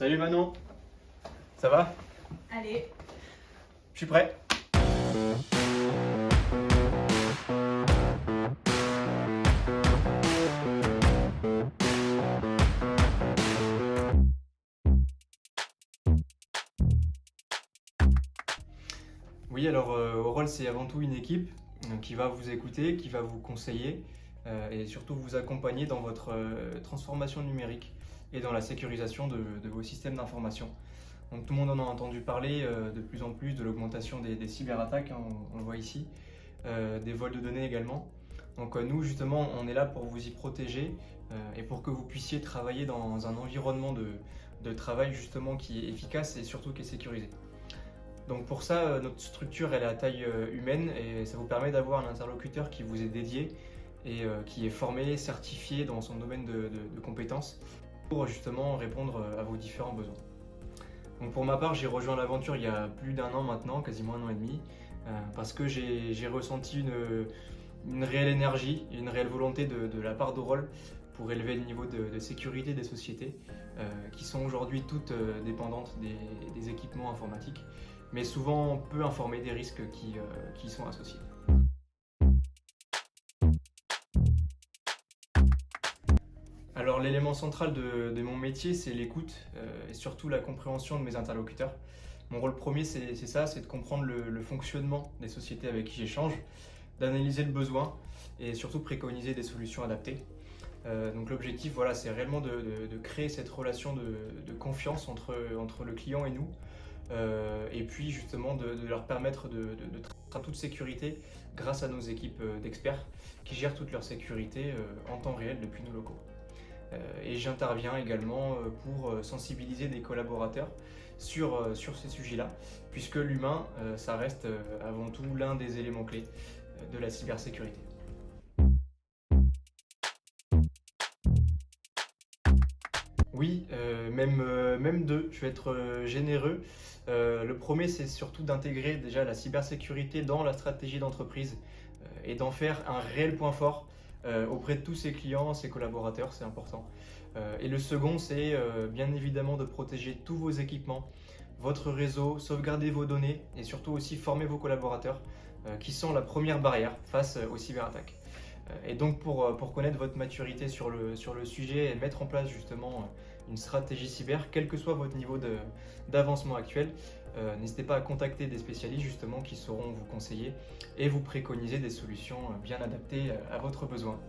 Salut Manon, ça va? Allez, Je suis prêt. Oui, alors Oral, c'est avant tout une équipe qui va vous écouter, qui va vous conseiller et surtout vous accompagner dans votre transformation numérique et dans la sécurisation de vos systèmes d'information. Donc tout le monde en a entendu parler de plus en plus de l'augmentation des cyberattaques, hein, on le voit ici, des vols de données également. Donc nous justement on est là pour vous y protéger et pour que vous puissiez travailler dans un environnement de travail justement qui est efficace et surtout qui est sécurisé. Donc pour ça, notre structure elle est à taille humaine et ça vous permet d'avoir un interlocuteur qui vous est dédié et qui est formé, certifié dans son domaine de compétences pour justement répondre à vos différents besoins. Donc pour ma part, j'ai rejoint l'aventure il y a plus d'un an maintenant, quasiment un an et demi, parce que j'ai ressenti une réelle énergie et une réelle volonté de la part d'Oral pour élever le niveau de sécurité des sociétés qui sont aujourd'hui toutes dépendantes des équipements informatiques, mais souvent peu informées des risques qui y sont associés. Alors l'élément central de mon métier, c'est l'écoute et surtout la compréhension de mes interlocuteurs. Mon rôle premier, c'est ça, c'est de comprendre le fonctionnement des sociétés avec qui j'échange, d'analyser le besoin et surtout préconiser des solutions adaptées. Donc l'objectif, voilà, c'est réellement de créer cette relation de confiance entre le client et nous, et puis justement de leur permettre de travailler en toute sécurité grâce à nos équipes d'experts qui gèrent toute leur sécurité en temps réel depuis nos locaux. Et j'interviens également pour sensibiliser des collaborateurs sur ces sujets-là, puisque l'humain, ça reste avant tout l'un des éléments clés de la cybersécurité. Oui, même deux, je vais être généreux. Le premier, c'est surtout d'intégrer déjà la cybersécurité dans la stratégie d'entreprise et d'en faire un réel point fort auprès de tous ses clients, ses collaborateurs, c'est important. Et le second, c'est bien évidemment de protéger tous vos équipements, votre réseau, sauvegarder vos données et surtout aussi former vos collaborateurs qui sont la première barrière face aux cyberattaques. Et donc pour connaître votre maturité sur le sujet et mettre en place justement une stratégie cyber, quel que soit votre niveau d'avancement actuel, n'hésitez pas à contacter des spécialistes justement qui sauront vous conseiller et vous préconiser des solutions bien adaptées à votre besoin.